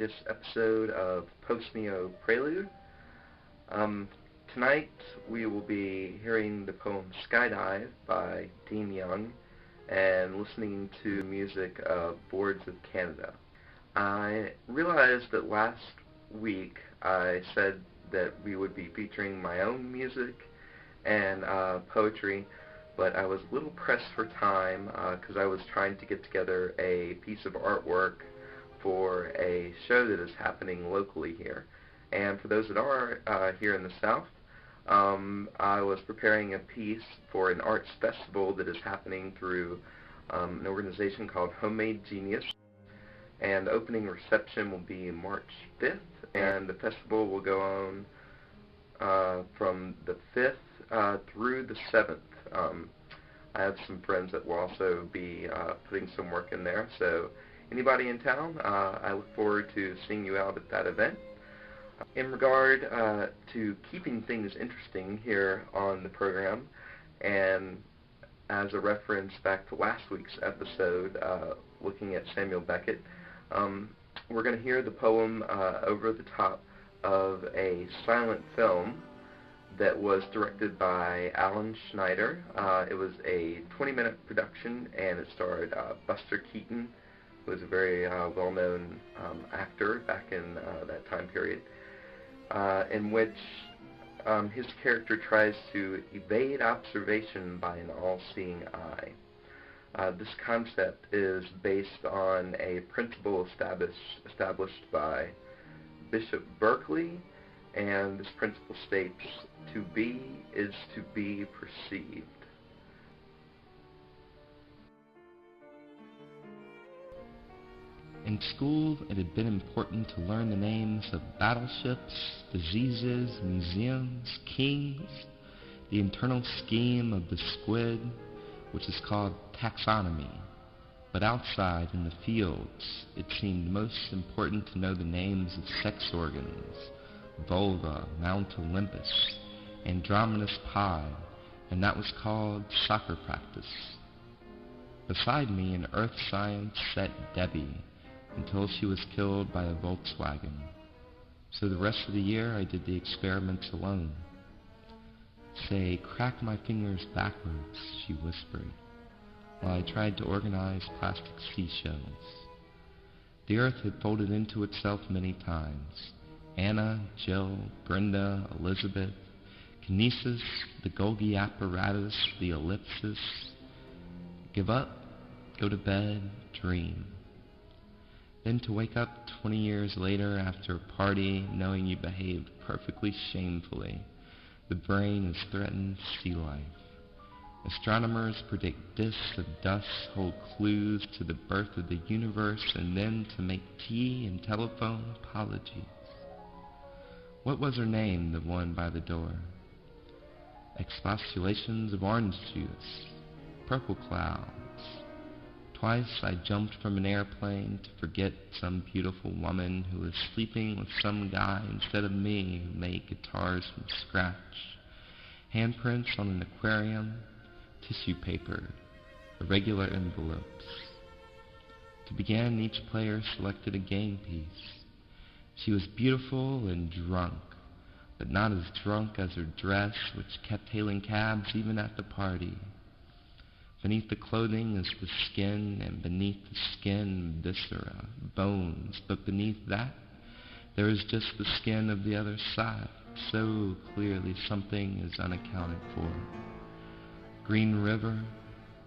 latest episode of post-neo-prelude. Um, Tonight we will be hearing the poem Skydive by Dean Young and listening to music of Boards of Canada. I realized that last week I said that we would be featuring my own music and poetry, but I was a little pressed for time because I was trying to get together a piece of artwork for a show that is happening locally here. And for those that are here in the South, I was preparing a piece for an arts festival that is happening through an organization called Homemade Genius. And the opening reception will be March 5th, and the festival will go on from the 5th through the 7th. I have some friends that will also be putting some work in there, so anybody in town, I look forward to seeing you out at that event. In regard to keeping things interesting here on the program, and as a reference back to last week's episode, looking at Samuel Beckett, we're going to hear the poem over the top of a silent film that was directed by Alan Schneider. It was a 20-minute production, and it starred Buster Keaton, who was a very well-known actor back in that time period, in which his character tries to evade observation by an all-seeing eye. This concept is based on a principle established by Bishop Berkeley, and this principle states, "To be is to be perceived." In school, it had been important to learn the names of battleships, diseases, museums, kings, the internal scheme of the squid, which is called taxonomy. But outside, in the fields, it seemed most important to know the names of sex organs, vulva, Mount Olympus, Andromeda's pie, and that was called soccer practice. Beside me in earth science sat Debbie, until she was killed by a Volkswagen. So the rest of the year I did the experiments alone. "Say, crack my fingers backwards," she whispered, while I tried to organize plastic seashells. The earth had folded into itself many times. Anna, Jill, Brenda, Elizabeth, Kinesis, the Golgi apparatus, the ellipsis. Give up, go to bed, dream. Then to wake up 20 years later after a party knowing you behaved perfectly shamefully. The brain is threatened sea life. Astronomers predict disks of dust hold clues to the birth of the universe, and then to make tea and telephone apologies. What was her name, the one by the door? Expostulations of orange juice, purple clouds. Twice I jumped from an airplane to forget some beautiful woman who was sleeping with some guy instead of me who made guitars from scratch. Handprints on an aquarium, tissue paper, irregular envelopes. To begin, each player selected a game piece. She was beautiful and drunk, but not as drunk as her dress, which kept hailing cabs even at the party. Beneath the clothing is the skin, and beneath the skin, viscera, bones. But beneath that, there is just the skin of the other side. So clearly something is unaccounted for. Green river,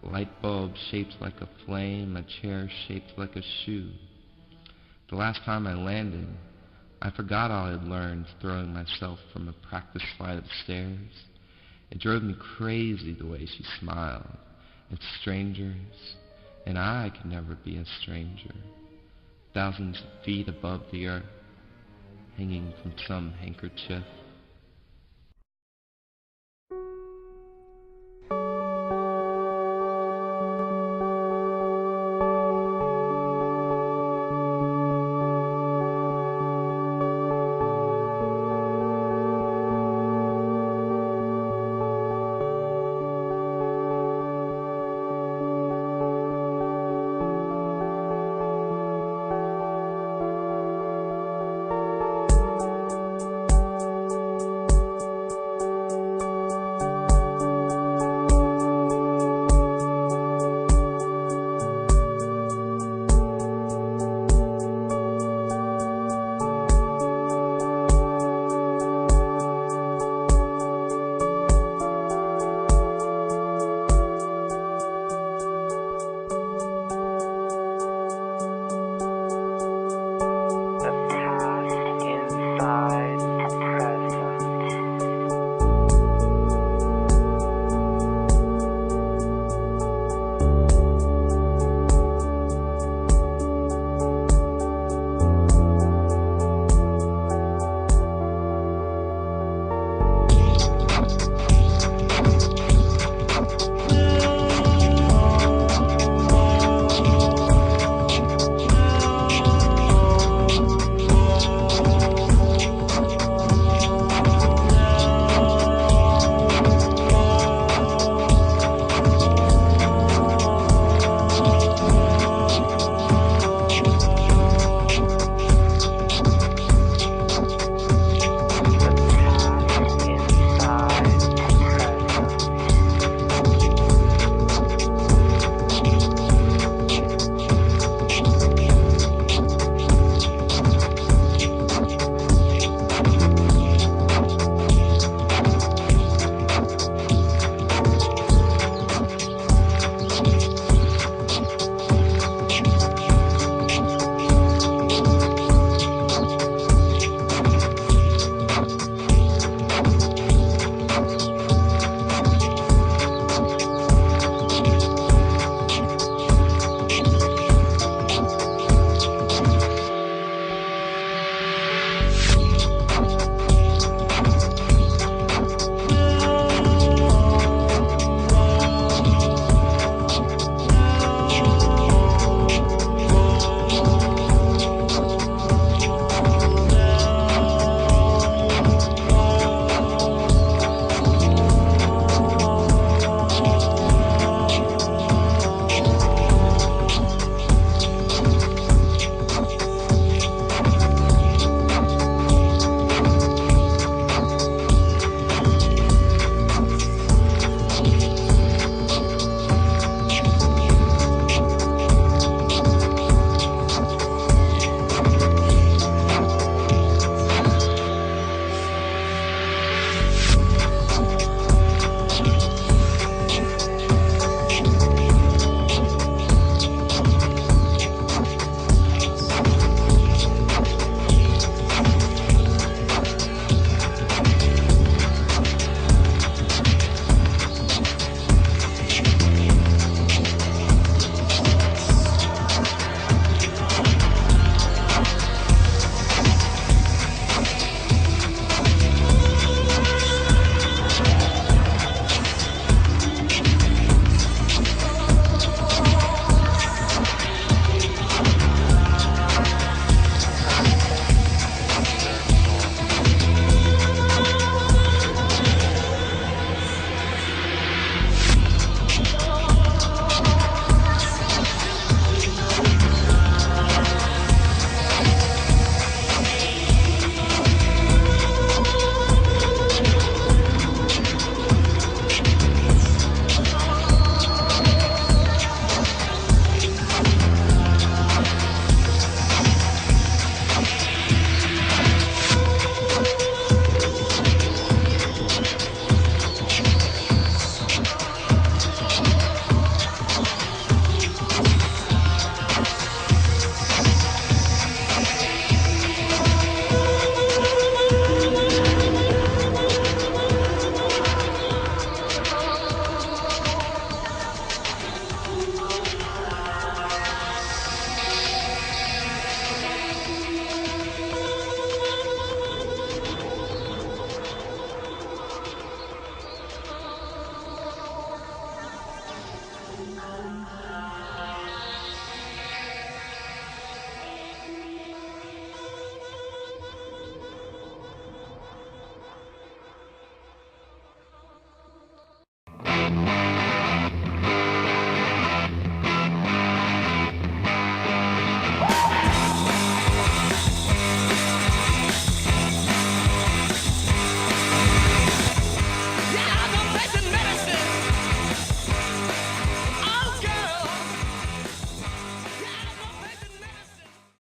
light bulb shaped like a flame, a chair shaped like a shoe. The last time I landed, I forgot all I had learned throwing myself from a practice flight of stairs. It drove me crazy the way she smiled. It's strangers, and I could never be a stranger. Thousands of feet above the earth, hanging from some handkerchief.